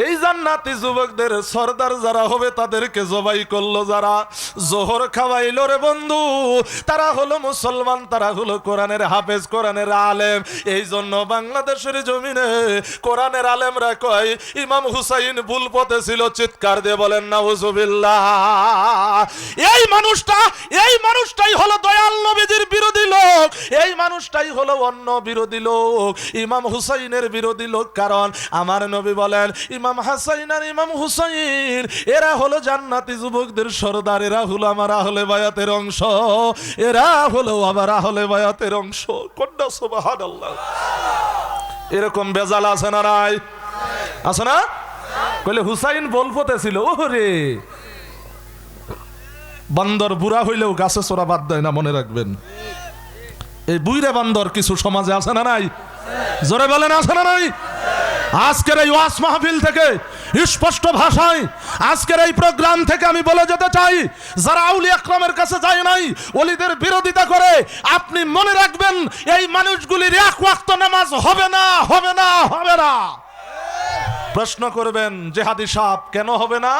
এই জান্নাতি যুবকদের সর্দার যারা হবে তাদেরকে জবাই করলো যারা, জোহর খাওয়াইলো রে বন্ধু, তারা হলো মুসলমান, তারা হলো কোরআনের হাফেজ, কোরআনের আলেম। এই জন্য বাংলাদেশের জমিনে কোরআনের আলেমরা কয় ইমাম হুসাইন ভুল পথে ছিল, চিৎকার দিয়ে বলেন নাউজুবিল্লাহ। এই মানুষটাই হলো দয়াল নবীজির বিরোধী লোক, এই মানুষটাই হলো অন্য বিরোধী লোক, ইমাম হুসাইনের বিরোধী লোক। কারণ আমার নবী বলেন ইমাম হাসান আর ইমাম হুসাইন এরা হলো জান্নাতি যুবকদের সরদার, এরা হলো আমার আহলে বায়াতের অংশ, এরা হলো আবার আহলে বায়াতের অংশ। কন্যা সুবহানাল্লাহ। এরকম বেজাল আছে না নাই? আছে না? কইলে হুসাইন বলপতে ছিল, ওরে বান্দর বুড়া হইলেও গাছে চোরা বাদ দেয় না, মনে রাখবেন। এই বুইরা বান্দর কিছু সমাজে আছে না নাই? জোরে বলেন আছে না নাই? আজকের এই ওয়াজ মাহফিল থেকে স্পষ্ট ভাষায়, আজকের এই প্রোগ্রাম থেকে আমি বলে যেতে চাই, যারা আউলিয়া আকরামের কাছে যায় নাই, ওলিদের বিরোধিতা করে, আপনি মনে রাখবেন এই মানুষগুলির এক ওয়াক্ত নামাজ হবে না, হবে না, হবে না। প্রশ্ন করবেন জিহাদি সাহেব কেন হবে না?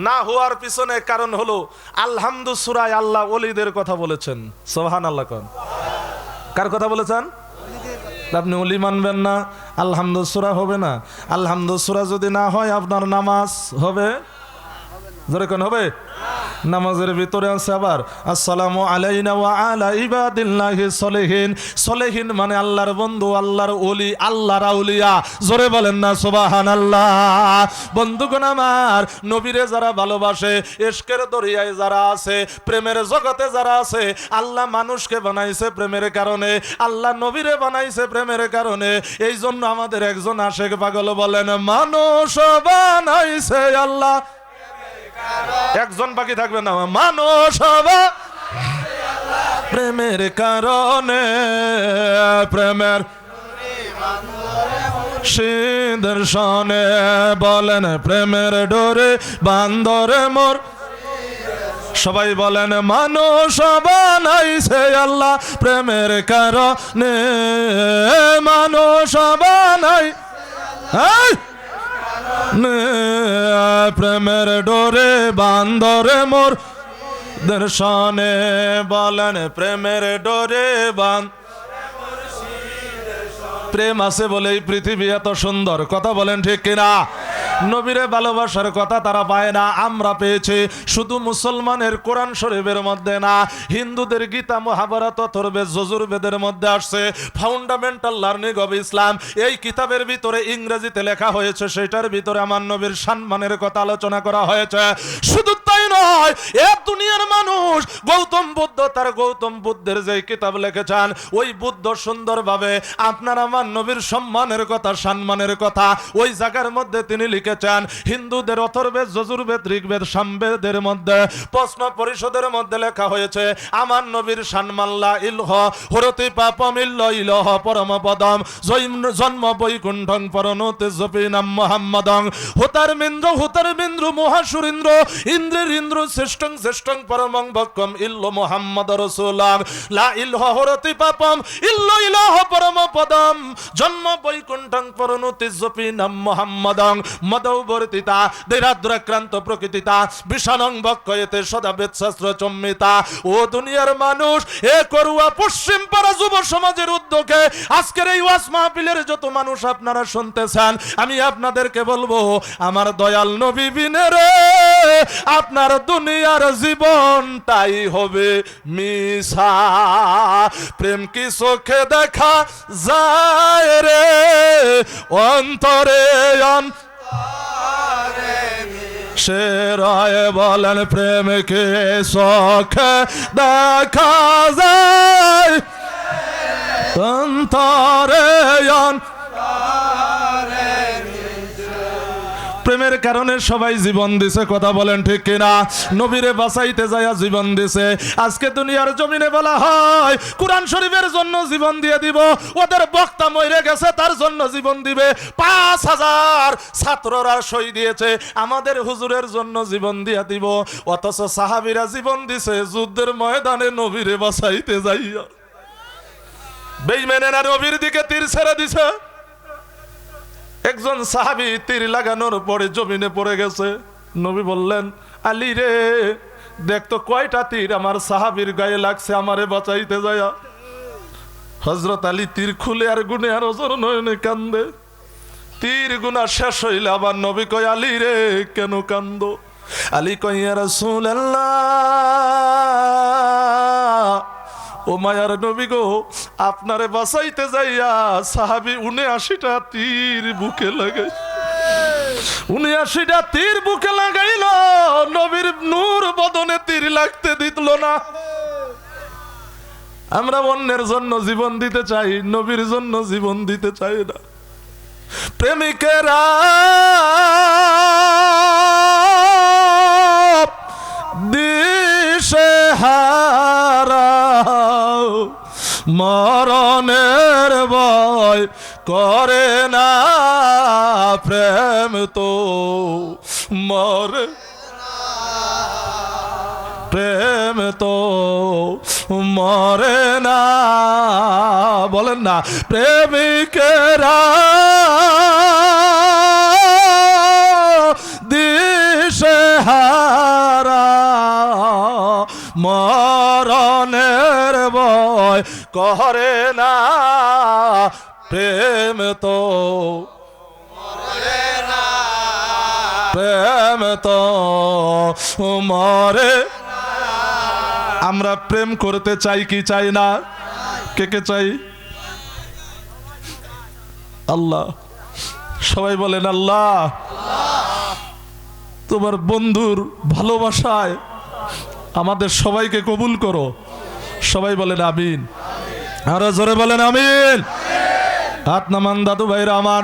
না হওয়ার পিছনে কারণ হলো আলহামদু সূরায় আল্লাহ ওলিদের কথা বলেছেন। সুবহানাল্লাহ। কোন কার কথা বলেছেন? আপনি ওলি মানবেন না, আলহামদু সূরা হবে না। আলহামদু সূরা যদি না হয় আপনার নামাজ হবে? জোরে কোন হবে? নামাজের ভিতরে আছে আবার আসসালামু আলাইনা ওয়া আলা ইবাদিল্লাহি সলিহিন। সলিহিন মানে আল্লাহর বন্ধু, আল্লাহর ওলি, আল্লাহর আউলিয়া। জোরে বলেন না সুবহানাল্লাহ। বন্ধুগণ আমার, নবীরে যারা ভালোবাসে, ইশকের দরিয়ায় যারা আছে, প্রেমের জগতে যারা আছে, আল্লাহ মানুষকে বানাইছে প্রেমের কারণে, আল্লাহ নবীরে বানাইছে প্রেমের কারণে। এই জন্য আমাদের একজন আশেক পাগল বলেন মানুষ বানাইছে আল্লাহ, একজন বাকি থাকবে না, মানুষ প্রেমের কারণে, প্রেমের দর্শনে বলেন প্রেমের ডোরে বান্দরে মোর। সবাই বলেন মানুষ বানাইছে আল্লাহ প্রেমের কারণে, মানুষ বানাই প্রেমের ডোরে বান্দরে মোর দর্শনে বলেন প্রেমের ডোরে বান। প্রেম আছে বলে এই পৃথিবী এত সুন্দর, কথা বলেন ঠিক কিনা? নবীরে ভালোবাসার কথা তারা পায় না, আমরা পেয়েছি। শুধু মুসলমানের কোরআন শরীফের মধ্যে না, হিন্দুদের গীতা, মহাভারত, অথর্বেদ, যজুর্বেদের মধ্যে আসছে। ফাউন্ডামেন্টাল লার্নিং অব ইসলাম এই কিতাবের ভিতরে ইংরেজিতে লেখা হয়েছে, সেটার ভিতরে আমার নবীর সম্মানের কথা আলোচনা করা হয়েছে। শুধু তাই নয়, এ দুনিয়ার মানুষ গৌতম বুদ্ধ তার গৌতম বুদ্ধের যে কিতাব লিখেছেন, ওই বুদ্ধ সুন্দরভাবে আপনার আমার নবীর সম্মানের কথা, সম্মানের কথা ওই জায়গার মধ্যে তিনি লিখেছেন। হিন্দুদের অথর্বেদ, যজুর্বেদ, ঋগ্বেদ, সামবেদের মধ্যে প্রশ্ন পরিষদের মধ্যে লেখা হয়েছে আমার নবীর সম্মান লা ইলহ হরতি পাপম ইল্ল ইলহ পরম পদম জন্ম বৈকুণ্ঠং পরনোতে জপিনাম মুহাম্মাদং হুতার মিন্দ্র মহাসুরিন্দ্র ইন্দ্রের ইন্দ্র শ্রেষ্ঠং শ্রেষ্ঠং পরমং ভক্কম ইল্ল মুহাম্মদ রাসূলুল্লাহ লা ইলহ হরতি পাপম ইল্ল ইলহ পরম পদম জন্ম বৈকুণ্ঠং পরনোতে জপিনাম মুহাম্মাদং মদৌবর্তিতা দেরাদ্রাক্রান্ত প্রকৃতিতা বিষানং বক্ষয়েতে সদা বেদশাস্ত্র চম্মিতা। ও দুনিয়ার মানুষ, এ করুয়া পশ্চিম পাড়া যুব সমাজের উদ্যোগে আজকের এই ওয়াজ মাহফিলের যত মানুষ আপনারা শুনতেছেন, আমি আপনাদেরকে বলবো আমার দয়াল নবী বিনে রে আপনার দুনিয়ার জীবনটাই হবে মিছা। প্রেম কি চোখে দেখা যায় রে, অন্তরে সে রায় বলেন প্রেমকে চোখে দেখা যায়, অন্তরে প্রেমের কারণে সবাই জীবন দিছে, কথা বলেন ঠিক কিনা? নবীরে বাঁচাইতে যায়া জীবন দিছে। আজকে দুনিয়ার জমিনে বলা হয় কোরআন শরীফের জন্য জীবন দিয়ে দিব, ওদের বক্তা মরে গেছে তার জন্য জীবন দিবে। 5000 ছাত্ররা শহীদ দিয়েছে, আমাদের হুজুরের জন্য জীবন দিয়ে দিব। অথচ সাহাবীরা জীবন দিছে যুদ্ধের ময়দানে নবীরে বাঁচাইতে যাইয়া। বেঈমানেরা নবীর দিকে তীর ছেড়ে দিছে। একজন সাহাবী তীর লাগানোর পরে জমিনে পড়ে গেছে। নবী বললেন, আলী রে, দেখ তো কয়টা তীর আমার সাহাবীর গায়ে লাগছে আমারে বাঁচাইতে যায়। হযরত আলী তীর খুলে আর গুনে আর অজর নয়নে কান্দে। তীর গুনা শেষ হইলে আবার নবী কয়, আলী রে কেন কান্দো? আলী কয়, ইয়া রাসূলুল্লাহ, ও মায়ার নবী গো, আপনারে বাঁচাইতে যাইয়া সাহাবী ৭৯টা তীর বুকে লাগাই, ৭৯টা তীর বুকে লাগাইল, নবীর নূর বদনে তীর লাগতে দিতল না। আমরা অন্যের জন্য জীবন দিতে চাই, নবীর জন্য জীবন দিতে চাই না। প্রেমিকেরা দিশে হারা, মরণের ভয় করে না, প্রেম তো মরে, প্রেম তো মরে না, বলেন না। প্রেমিকেরা দিশে হারা, মরণের ভয় করে না, প্রেম তো মরে না, প্রেম তো মরে। আমরা প্রেম করতে চাই কি চাই না? কে কে চাই? আল্লাহ। সবাই বলেন আল্লাহ, তোমার বন্ধুর ভালোবাসায় আমাদের সবাইকে কবুল করো। সবাই বলেন আমিন। আরো জোরে বলেন আমিন। হাত নামান দাদু ভাইরা আমার।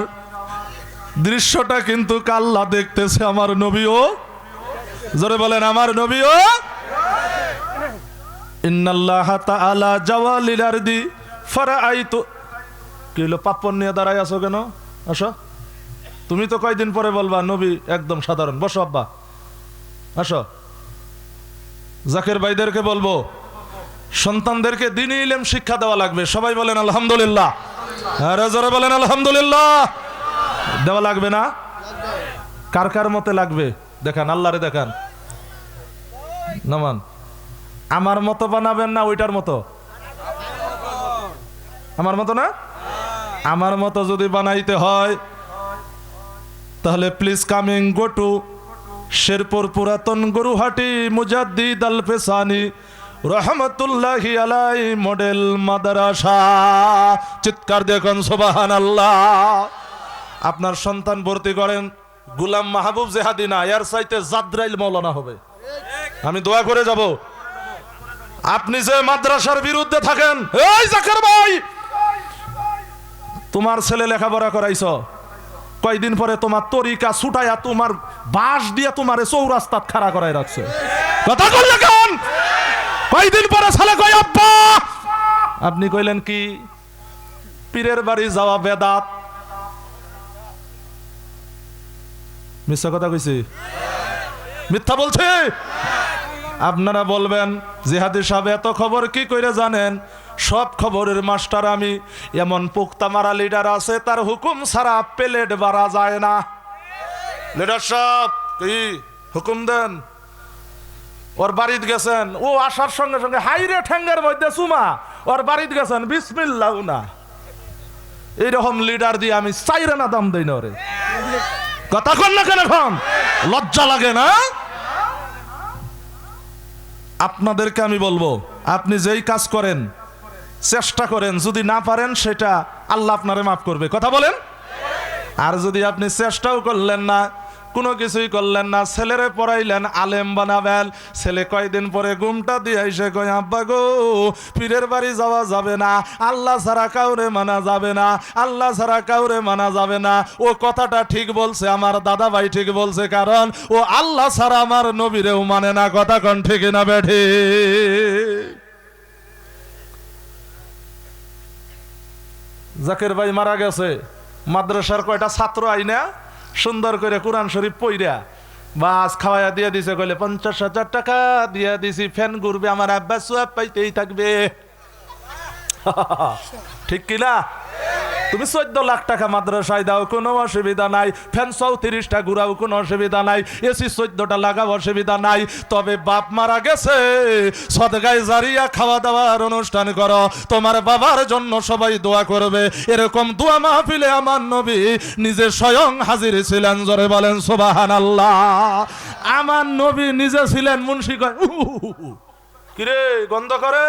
দৃশ্যটা কিন্তু আল্লাহ দেখতেছে, আমার নবীও। জোরে বলেন আমার নবীও। ইন্নাল্লাহ তাআলা জাওয়ালিল আরদি ফারাআইতু। কি হলো, পাপ্পন নিয়ে দাঁড়ায় আছো কেন? আসো। তুমি তো কয়দিন পরে বলবা নবী একদম সাধারণ। বসো আব্বা, আসো। জাকের ভাইদেরকে বলবো, সন্তানদেরকে দ্বীনি ইলম শিক্ষা দেওয়া লাগবে। সবাই বলেন আলহামদুলিল্লাহ। আরে জোরে বলেন আলহামদুলিল্লাহ। দেওয়া লাগবে না? কার কার মতে লাগবে দেখান, আল্লাহরে দেখান। নামান। আমার মতো বানাবেন না ওইটার মতো? আমার মতো না? আমার মতো যদি বানাইতে হয় তাহলে please coming go to Sherpur পুরাতন গরুহাটি মুজাদ্দিদ আল ফেসানি রহমতুল্লাহি আলাই মডেল মাদ্রাসা। চিৎকার দেখুন সুবহানাল্লাহ। আপনার সন্তান ভর্তি করেন গোলাম মাহবুব জেহাদি না, এর চাইতে জাদ্রাইল মাওলানা হবে। আমি দোয়া করে যাব। আপনি যে মাদ্রাসার বিরুদ্ধে থাকেন, এই জাকের ভাই, তোমার ছেলে লেখাপড়া করাইছ, কয়দিন পরে তোমার তরিকা ছুটাইয়া তোমার বাঁশ দিয়া তোমার চৌরাস্তাত খাড়া করাই রাখছে। কথা কইলে কেন? কয়দিন পরে ছেলে কই আব্বা, আপনি কইলেন কি পীরের বাড়ি যাওয়া বেদাত। মিথ্যা কথা কইছি? মিথ্যা বলছে? আপনারা বলবেন জিহাদি সাহেব এত খবর কি কইরা জানেন? সব খবরের মাস্টার আমি। এমন পোক্তা মারা লিডার আছে, তার হুকুম ছাড়া প্লেট বাড়া যায় না। লিডার সাহেব কি হুকুম দেন? ওর বাড়িত গেছেন, ও আসার সঙ্গে সঙ্গে হাইরে ঠ্যাঙ্গের মধ্যে চুমা, ওর বাড়িত গেছেন বিসমিল্লাহ না। এইরকম লিডার দিয়ে আমি চাইরে না দাম দেই না ওরে। কথা কন না কেন? এখন লজ্জা লাগে না? আপনাদেরকে আমি বলবো, আপনি যেই কাজ করেন চেষ্টা করেন, যদি না পারেন সেটা আল্লাহ আপনারে মাফ করবে। কথা বলেন। আর যদি আপনি চেষ্টাও করলেন না, কোনো কিছুই করলেন না, ছেলেরে পড়াইলেন, আলেম বানাবেন, ছেলে কয়দিন পরে ঘুমটা দিয়ে এসে কয় আব্বা গো পীরের বাড়ি যাওয়া যাবে না, আল্লাহ ছাড়া কাউরে মানা যাবে না, আল্লাহ ছাড়া কাউরে মানা যাবে না। ও কথাটা ঠিক বলছে, আমার দাদা ভাই ঠিক বলছে, কারণ ও আল্লাহ ছাড়া আমার নবীরেও মানে না। কথা কোন ঠিক না বেঠি? জাকের ভাই মারা গেছে, মাদ্রাসার কয়টা ছাত্র আইনা সুন্দর করে কোরআন শরীফ পইরা বাস খাওয়াইয়া দিয়ে দিছে, কইলে 50,000 টাকা দিয়ে দিছি, ফ্যান ঘুরবে, আমার আব্বা সোয়াব পাইতেই থাকবে। ঠিক কিনা? তুমি 14 লাখ টাকা মাদ্রাসায় দাও, কোনো অসুবিধা নাই। ফ্যান 34টা ঘুরাও, কোনো অসুবিধা নাই। এসি 14টা লাগাও, অসুবিধা নাই। তবে বাপ মারা গেছে, সদকায়ে জারিয়া খাওয়া দাওয়ার অনুষ্ঠান করো, তোমার বাবার জন্য সবাই দোয়া করবে। এরকম দোয়া মাহফিলে আমার নবী নিজে স্বয়ং হাজির ছিলেন। জোরে বলেন সুবহানাল্লাহ। আমার নবী নিজে ছিলেন। মুন্সি কয় কিরে গন্ধ করে,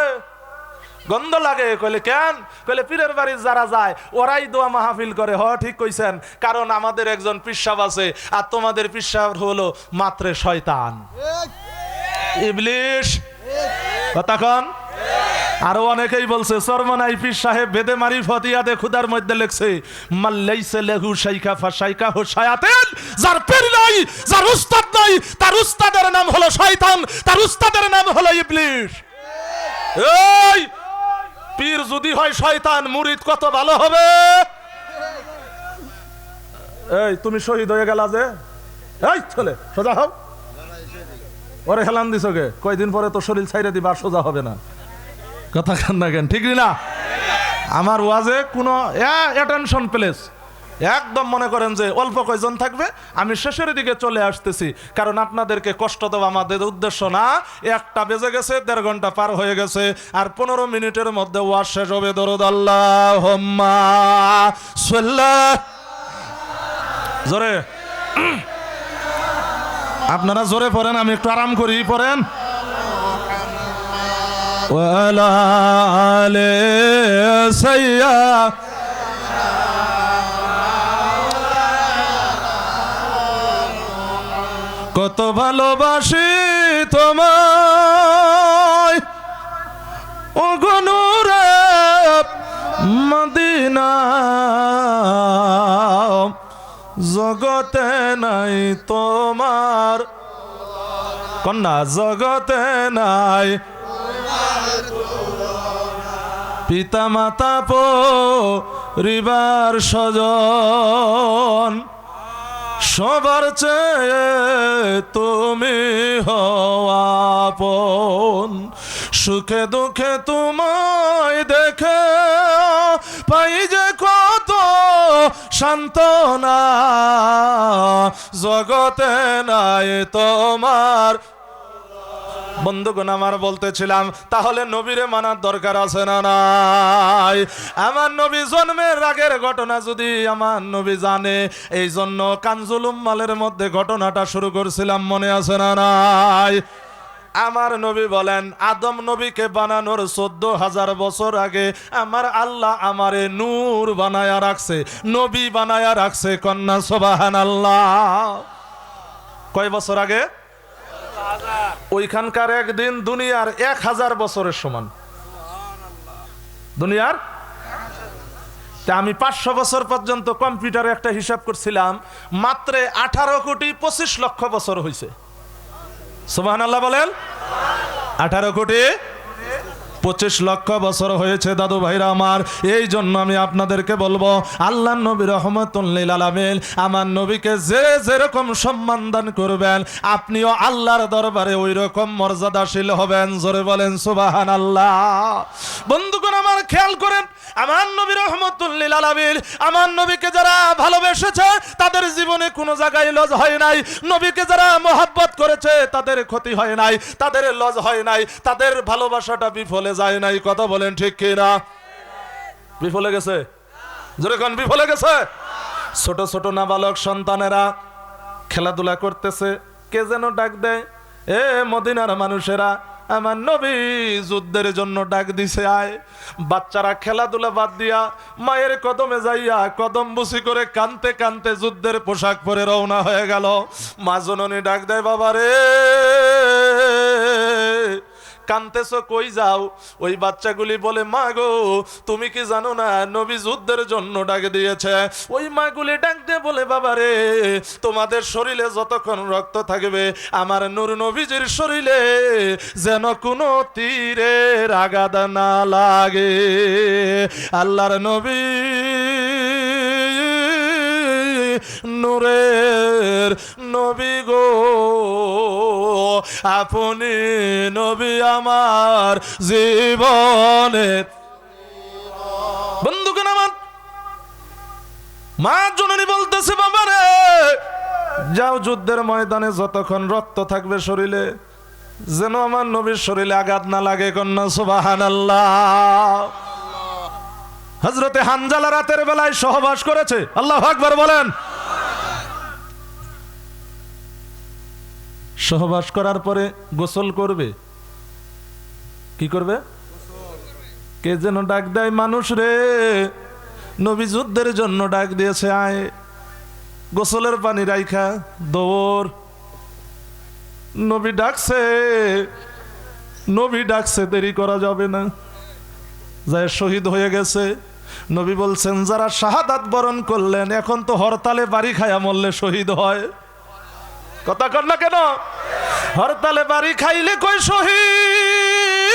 গন্ধ লাগে। কইলে কেন? কইলে পীরের বাড়ি যারা যায় ওরাই দোয়া মাহফিল করে। হ ঠিক কইছেন, কারণ আমাদের একজন পিসাব আছে, আর তোমাদের পিসাব হলো মাত্র শয়তান, ইবলিশ। তখন আরো অনেকেই বলছে চরমনাই পীর সাহেব বেদে মারি ফতিয়াদে খুদার মধ্যে লেখছে মাল্লাইসা লাহু শাইখা ফাশাইকা হু শায়াতিন। যার পীর নাই, যার উস্তাদ নাই, তার উস্তাদের নাম হলো শয়তান, তার উস্তাদের নাম হলো ইবলিশ। এই পীর যদি হয় শয়তান, মুরিদ কত ভালো হবে। এই তুমি শহীদ হয়ে গেলা যে, এই চলে সোজা হও। ওরে হেলান দিছো গে, কয়দিন পরে তো শরীর ছাইরে দিবা, আর সোজা হবে না। কথা কান না কেন, ঠিক না? আমার ওয়াজে কোনো অ্যাটেনশন প্লেস একদম মনে করেন যে অল্প কয়জন থাকবে, আমি শেষের দিকে চলে আসতেছি, কারণ আপনাদেরকে কষ্ট দেওয়া আমাদের উদ্দেশ্য না। 1টা বেজে গেছে, 1.5 ঘন্টা পার হয়ে গেছে, আর 15 মিনিটের মধ্যে ওয়াজ শেষ হবে। দরুদ আল্লাহুম্মা সাল্লাল্লাহু। জোরে আপনারা জোরে পড়েন, আমি একটু আরাম করি। পড়েন ওয়ালা আলে সাইয়্যা। কত ভালোবাসি তোমায় ও গো নূরে মদিনা, জগতে নাই তোমার কন্যা, জগতে নাই পিতা মাতা পরিবার স্বজন, সবার চেয়ে তুমি হও আপন। সুখে দুঃখে তোমায় দেখে পাই যে কত সান্ত্বনা, জগতে নাই তোমার। বন্ধুগণ আমার বলতেছিলাম, তাহলে নবীরে মানার দরকার আছে না নাই? আমার নবী জন্মের আগের ঘটনা যদি আমার নবী জানে, এই জন্য কানজুল উম্মালের মধ্যে ঘটনাটা শুরু করছিলাম, মনে আছে না নাই? আমার নবী বলেন, আদম নবীকে বানানোর 14,000 বছর আগে আমার আল্লাহ আমারে নূর বানায়া রাখছে, নবী বানায়া রাখছে। কন্যা সুবহানাল্লাহ। কয় বছর আগে? ওইখানকার একদিন দুনিয়ার 1000 বছরের সমান। দুনিয়ার আমি 500 বছর পর্যন্ত কম্পিউটারে একটা হিসাব করছিলাম, মাত্র 18 কোটি 25 লক্ষ বছর হয়েছে। সুবহানাল্লাহ বলেন। 18 কোটি 25 লক্ষ বছর হয়েছে দাদু ভাইরা আমার। এই জন্য আমি আপনাদেরকে বলবো, আল্লাহ নবী রাহমাতুল লিল আলামিন, আমার নবীকে যে যেরকম সম্মান দান করবেন, আপনিও আল্লাহর দরবারে ওই রকম মর্যাদাশীল হবেন। জোরে বলেন সুবহানাল্লাহ। বন্ধুগণ আমার খেয়াল করেন, আমার নবী রাহমাতুল লিল আলামিন, আমার নবীকে যারা ভালোবেসেছে তাদের জীবনে কোনো জায়গায় লজ হয় নাই। নবীকে যারা মহব্বত করেছে তাদের ক্ষতি হয় নাই, তাদের লজ হয় নাই, তাদের ভালোবাসাটা বিফলে যায় নাই। কথা বলেন ঠিক কি না? বিফলে গেছে? জোরে কোন বিফলে গেছে? ছোট ছোট নাবালক সন্তানেরা খেলাধুলা করতেছে, কে যেন ডাক দেয়, এ মদিনার মানুষেরা, আমার নবী যুদ্ধের জন্য ডাক দিছে, আয়। বাচ্চারা খেলাধুলা বাদ দিয়া মায়ের কদমে যাইয়া কদম বুসি করে কানতে কানতে যুদ্ধের পোশাক পরে রওনা হয়ে গেল। মা জননী ডাক দেয়, বাবা রে কানতেছো কই যাও? ওই বাচ্চাগুলি বলে, মা গো তুমি কি জানো না নবী যুদ্ধের জন্য ডাক দিয়েছে। ওই মাগুলি ডাক দিয়ে বলে, বাবা রে তোমাদের শরীরে যতক্ষণ রক্ত থাকবে আমার নূর নবীজির শরীরে যেন কোনো তীরের আঘাত না লাগে। আল্লাহর নবী নূরের নবী গো, আপনি নবী আমার জীবনের। বন্ধুগণ আমার, মা জননী বলতেছে, বাবা রে যাও যুদ্ধের ময়দানে যতক্ষণ রক্ত থাকবে শরীরে যেন আমার নবীর শরীরে আঘাত না লাগে। কন্যা সুবহানাল্লাহ। হযরতে হানজালা রাতের বেলায় সহবাস করেছে। আল্লাহু আকবার বলেন। সহবাস করার পরে গোসল করবে। কি করবে? কে যেন ডাক দেয়, মানুষ রে নবী যুদ্ধের জন্য ডাক দিয়েছে, আয় গোসলের পানি রাইখা দৌড়। নবী ডাকছে, নবী ডাকছে, দেরি করা যাবে না। যায় শহীদ হয়ে গেছে। নবী বলছেন, যারা শাহাদাত বরণ করলেন এখন তো হরতালে বাড়ি খায়া মরলে শহীদ হয়। কথা কর না কেন? হরতালে বাড়ি খাইলে কই শহীদ,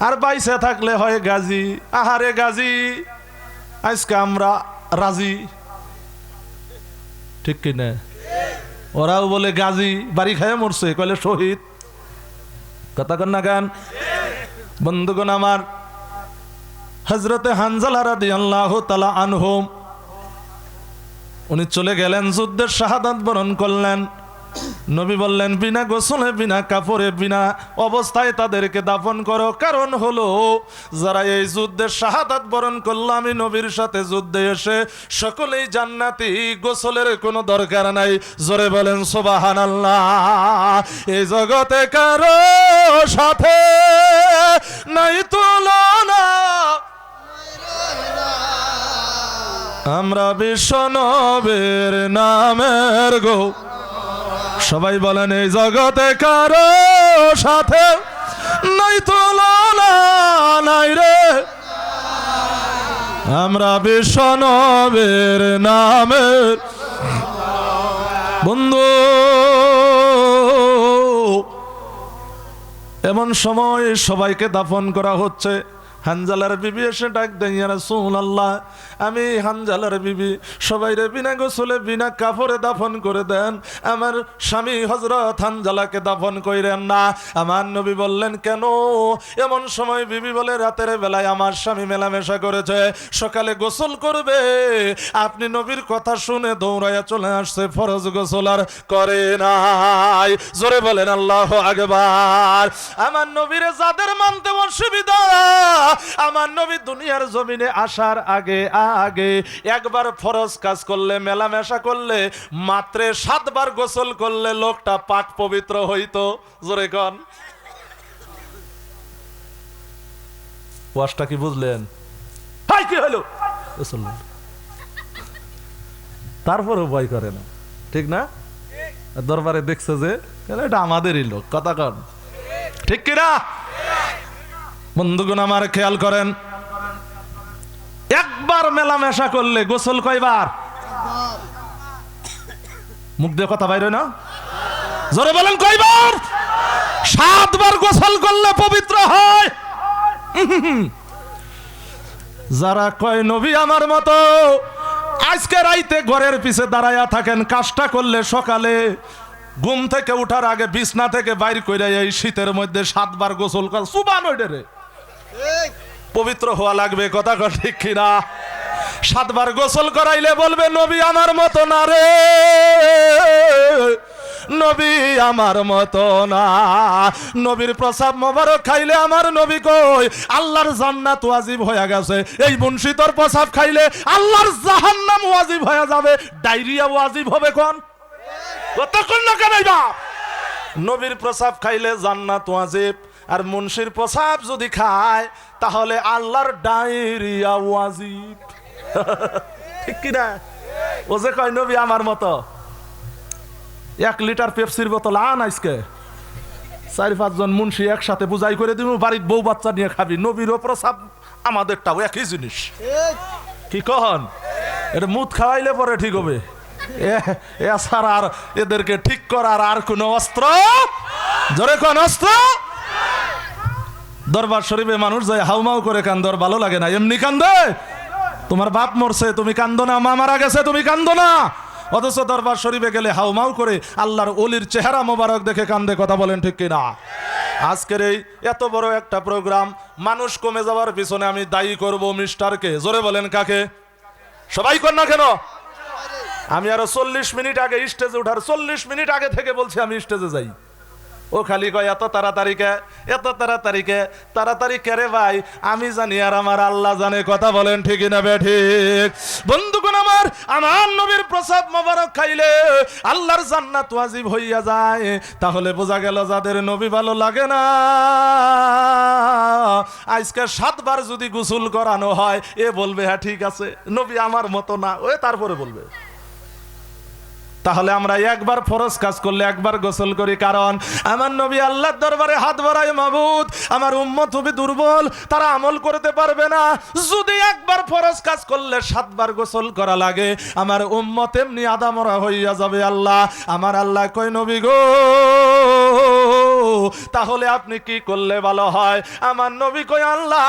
আর বাইসে থাকলে হয় গাজী। আহারে গাজী, আজকে আমরা রাজি, ঠিক কিনা? ওরাও বলে গাজী, বাড়ি খায়া মরছে, কইলে শহীদ। কথা কর না কেন? বন্ধুগণ আমার, হযরতে হানজালা রাদিয়াল্লাহু তাআলা আনহু উনি চলে গেলেন, যুদ্ধের শাহাদাত বরণ করলেন। নবী বললেন, বিনা গোসলে, বিনা কাপড়ে, বিনা অবস্থায় তাদেরকে দাফন করো। কারণ হলো যারা এই যুদ্ধের শাহাদাত বরণ করলো আমি নবীর সাথে যুদ্ধে এসে, সকলেই জান্নাতি, গোসলের কোনো দরকার নাই। জোরে বলেন সুবহানাল্লাহ। এই জগতে কারো সাথে নাই তুলনা, আমরা বিশ্ব নবীর নামের গো। সবাই বলেন, এই জগতে কারো সাথে নাই তুলনা, নাই রে, আমরা বিশ্ব নবীর নামের। বন্ধু, এমন সময় সবাইকে দাফন করা হচ্ছে। হানজালার বিবি এসে ডাক দেন, ইয়া রাসূলুল্লাহ, আমি হানজালার বিবি, সবাইরে বিনা গোসলে, বিনা কাপড়ে দাফন করে দেন, আমার স্বামী হযরত হানজালাকে দাফন কইরেন না। আমার নবী বললেন, কেন? এমন সময় বিবি বলে, রাতের বেলায় আমার স্বামী মেলামেশা করেছে, সকালে গোসল করবে। আপনি নবীর কথা শুনে দৌড়াইয়া চলে আসছে, ফরজ গোসল আর করে নাই। জোরে বলেন আল্লাহু আকবার। আমার নবীরে যাদের মানতে অসুবিধা, আমার নবী দুনিয়ার জমিনে আসার আগে একবার ফরজ কাজ করলে, মেলামেশা করলে, মাত্র 7 বার গোসল করলে লোকটা পাক পবিত্র হইতো। জোরে কোন? ওয়াজটা কি বুঝলেন? হাই, কি হলো? তারপরও ভয় করে না, ঠিক না? দরবারে দেখছে যে এটা আমাদেরই লোক। কথা কন, ঠিক কিনা? বন্ধুগণ আমার, খেয়াল করেন, একবার মেলামেশা করলে গোসল কয়বার? মুখ দিয়ে কথা বাইরে না, জোরে বলেন কয়বার? 7 বার গোসল করলে পবিত্র হয়। যারা কয় নবী আমার মতো, আজকে রাইতে ঘরের পিছে দাঁড়াইয়া থাকেন, কাজটা করলে সকালে ঘুম থেকে উঠার আগে বিছনা থেকে বাইর কইরা এই শীতের মধ্যে 7 বার গোসল কর, সুবান ওইটারে পবিত্র হওয়া লাগবে। কথা কর, ঠিক কিনা? 7 বার গোসল করাইলে বলবে, নবী আমার মতো না রে, নবী আমার মতো না। নবীর প্রসাব মোবারক খাইলে আমার নবী কই, আল্লাহর জান্নাত ওয়াজিব হয়ে গেছে। এই মুন্সি তোর প্রসাব খাইলে আল্লাহর জাহান্নাম ওয়াজিব হয়ে যাবে, ডায়রিয়া ওয়াজিব হবে। কোন কতক্ষণ না কেনাইবা? নবীর প্রসাব খাইলে জান্নাত ওয়াজিব, আর মুন্সির প্রসাব যদি খায় তাহলে আল্লাহর ডায়রিয়া ওয়াজিব। ঠিক কিনা? ও যে কয় নবী আমার মতো, 1 লিটার পেপসির বোতল আন, আজকে 4-5 জন মুন্সি একসাথে বুঝাই করে দিব, বাড়ির বউ বাচ্চা নিয়ে খাবি। নবীরও প্রসাব আমাদেরটাও একই জিনিস। কি কহন? এটা মুদ খাওয়াইলে পরে ঠিক হবে। এছাড়া আর এদেরকে ঠিক করার আর কোন অস্ত্র, জোরে কোন অস্ত্র? দরবার শরীফে মানুষ যায় হাউমাউ করে কান্দর, ভালো লাগে না? এমনি কান্দে? তোমার বাপ মরছে তুমি কান্দো না, মা মারা গেছে তুমি কান্দো না, অথচ দরবার শরীফে গেলে হাউমাউ করে আল্লাহর ওলির চেহারা মোবারক দেখে কান্দে। কথা বলেন ঠিক কিনা? আজকের এই এত বড় একটা প্রোগ্রাম মানুষ কমে যাওয়ার পিছনে আমি দায়ী করব মিস্টারকে। জোরে বলেন কাকে? সবাই কর না কেন? আমি আরো 40 মিনিট আগে স্টেজে উঠার 40 মিনিট আগে থেকে বলছি আমি স্টেজে যাই। ও খালি কয় এত তাড়াতাড়ি কে রে ভাই? আমি জানি আর আমার আল্লাহ জানে। কথা বলেন ঠিক না বেঠিক? বন্ধুগণ আমার নবীর প্রসাদ মোবারক খাইলে আল্লাহর জান্নাত ওয়াজিব হইয়া যায়। তাহলে বোঝা গেল যাদের নবী ভালো লাগে না, আজকে 7 বার যদি গোসল করানো হয় এ বলবে হ্যাঁ ঠিক আছে নবী আমার মতো না, ওই তারপরে বলবে। তাহলে আমরা একবার ফরজ কাজ করলে একবার গোসল করি, কারণ আমার নবী আল্লাহর দরবারে হাত বাড়ায়, মাবুদ আমার উম্মত হবে দুর্বল, তারা আমল করতে পারবে না। যদি একবার ফরজ কাজ করলে 7 বার গোসল করা লাগে, আমার উম্মত এমনি আদামরা হইয়া যাবে। আল্লাহ আমার আল্লাহ কয় নবী গো তাহলে আপনি কি করলে ভালো হয়? আমার নবী কয় আল্লাহ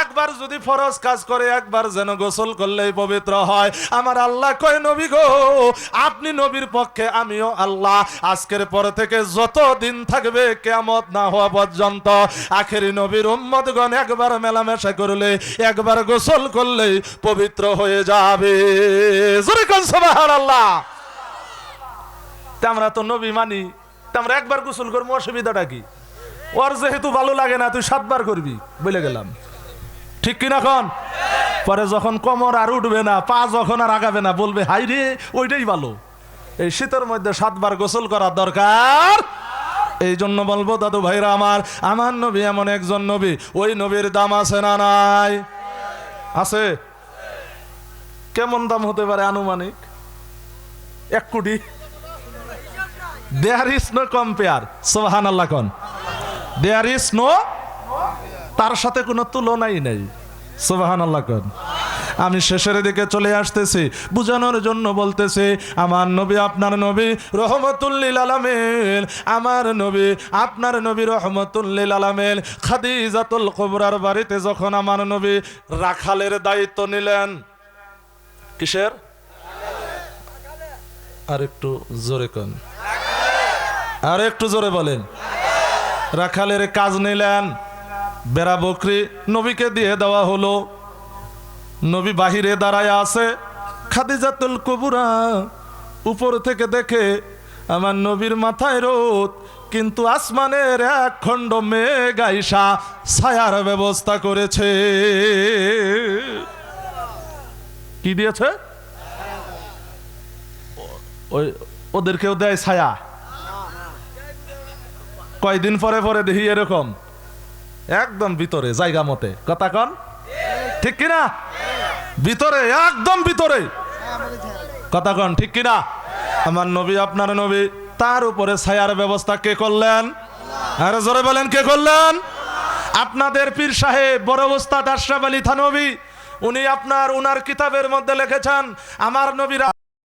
একবার যদি ফরজ কাজ করে একবার যেন গোসল করলেই পবিত্র হয়। আমার আল্লাহ কয় নবী গো আপনি নবীর পক্ষে, আমিও আল্লাহ আজকের পর থেকে যত দিন থাকবে কিয়ামত না হওয়া পর্যন্ত আখেরি নবীর উম্মতগণ একবার মেলামেশা করলে একবার গোসল করলেই পবিত্র হয়ে যাবে। জোরে কোন সুবহানাল্লাহ। তা আমরা তো নবী মানি, তা আমরা একবার গোসল করবো, অসুবিধাটা কি? ওর যেহেতু ভালো লাগে না তুই 7 বার করবি বলে গেলাম, ঠিক কিনা? এখন পরে যখন কোমর আর উঠবে না, পা যখন আর আগাবে না, বলবে হাই রে ওইটাই ভালো। এই শীতের মধ্যে 7 বার গোসল করার দরকার। এই জন্য বলবো দাদু ভাইরা আমার নবী এমন একজন নবী, ওই নবীর দাম আছে না নাই? আছে। কেমন দাম হতে পারে? আনুমানিক 1 crore. There is no compare. সুবহানাল্লাহ কোন? দেয়ার ইজ নো, তার সাথে কোনো তুলনাই নেই। সুবহানাল্লাহ কোন? আমি শেষের দিকে চলে আসতেছি, বুঝানোর জন্য বলতেছি আমার নবী আপনার নবী রহমতুল লিল আলামিন, আমার নবী আপনার নবী রহমতুল লিল আলামিন। খাদিজাতুল কুবরার বাড়িতে যখন আমার নবী রাখালের দায়িত্ব নিলেন, কিসের? আর একটু জোরে কোন, আর একটু জোরে বলেন। রাখালের কাজ নিলেন, বেড়া বকরি নবীকে দিয়ে দেওয়া হলো। নবী বাহিরে দাঁড়ায় আছে, খাদিজাতুল কুবরা উপর থেকে দেখে আমার নবীর মাথায় রোদ, কিন্তু আসমানের 1 খণ্ড মেঘ আইসা ছায়ার ব্যবস্থা করেছে। কি দিয়েছে? ওদেরকেও দেয় ছায়া। কয়দিন পরে পরে দেখি এরকম একদম ভিতরে জায়গা মতে। কথা কন ঠিক কিনা? ভিতরে, একদম ভিতরে। কথা কন ঠিক কিনা? আমার নবী আপনার নবী, তার উপরে ছায়ার ব্যবস্থা কে করলেন? আরে জোরে বলেন কে করলেন? আপনাদের পীর সাহেব বড় ওস্তাদ আশরাফ আলী থানভী, উনি উনার কিতাবের মধ্যে লিখেছেন আমার নবীরা